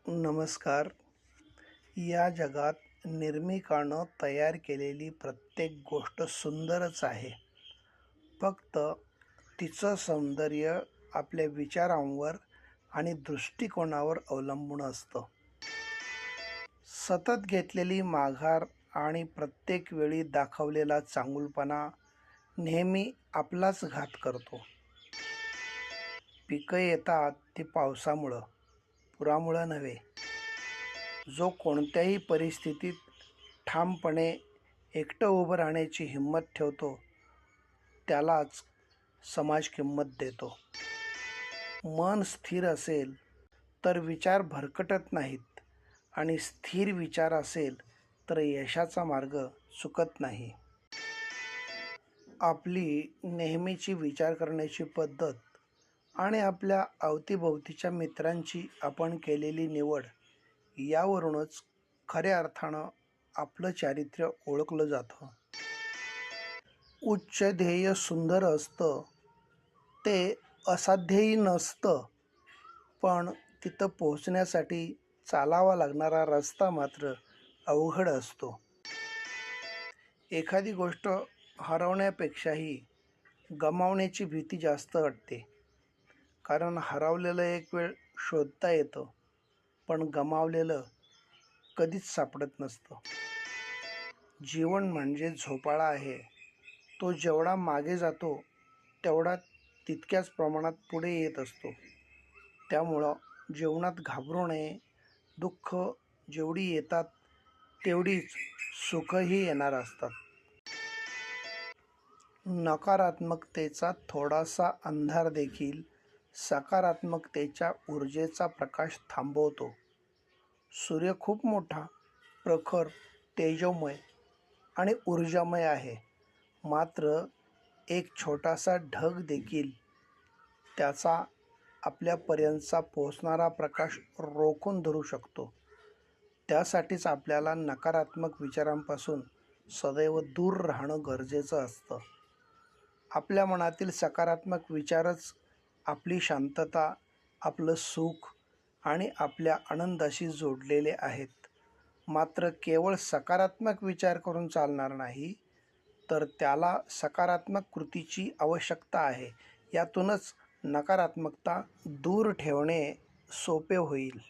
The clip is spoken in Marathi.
नमस्कार. या जगात निर्मिकानं तयार केलेली प्रत्येक गोष्ट सुंदरच आहे. फक्त तिचं सौंदर्य आपल्या विचारांवर आणि दृष्टिकोनावर अवलंबून असतं. सतत घेतलेली माघार आणि प्रत्येक वेळी दाखवलेला चांगुलपणा नेहमी आपलाच घात करतो. पिकं येतात ती पावसामुळं, पुरामुळं नव्हे. जो कोणत्याही परिस्थितीत ठामपणे एकटं उभं राहण्याची हिंमत ठेवतो त्यालाच समाज किंमत देतो. मन स्थिर असेल तर विचार भरकटत नाहीत आणि स्थिर विचार असेल तर यशाचा मार्ग चुकत नाही. आपली नेहमीची विचार करण्याची पद्धत आणि आपल्या अवतीभोवतीच्या मित्रांची आपण केलेली निवड यावरूनच खऱ्या अर्थानं आपलं चारित्र्य ओळखलं जातं. उच्च ध्येय सुंदर असतं, ते असाध्यही नसतं, पण तिथं पोहोचण्यासाठी चालावा लागणारा रस्ता मात्र अवघड असतो. एखादी गोष्ट हरवण्यापेक्षाही गमावण्याची भीती जास्त वाटते. कारण हरवलेलं एक वेळ शोधता येतं, पण गमावलेलं कधीच सापडत नसतं. जीवन म्हणजे झोपाळा आहे. तो जेवढा मागे जातो तेवढा तितक्याच प्रमाणात पुढे येत असतो. त्यामुळं जीवनात घाबरू नये. दुःख जेवढी येतात तेवढीच सुखही येणार असतात. नकारात्मकतेचा थोडासा अंधार देखील सकारात्मकतेच्या ऊर्जेचा प्रकाश थांबवतो. सूर्य खूप मोठा, प्रखर, तेजोमय आणि ऊर्जामय आहे. मात्र एक छोटासा ढग देखील त्याचा आपल्यापर्यंतचा पोहोचणारा प्रकाश रोखून धरू शकतो. त्यासाठीच आपल्याला नकारात्मक विचारांपासून सदैव दूर राहणं गरजेचं असतं. आपल्या मनातील सकारात्मक विचारच आपली शांतता, आपलं सुख आणि आपल्या आनंदाशी जोडलेले आहेत. मात्र केवळ सकारात्मक विचार करून चालणार नाही, तर त्याला सकारात्मक कृतीची आवश्यकता आहे. यातूनच नकारात्मकता दूर ठेवणे सोपे होईल.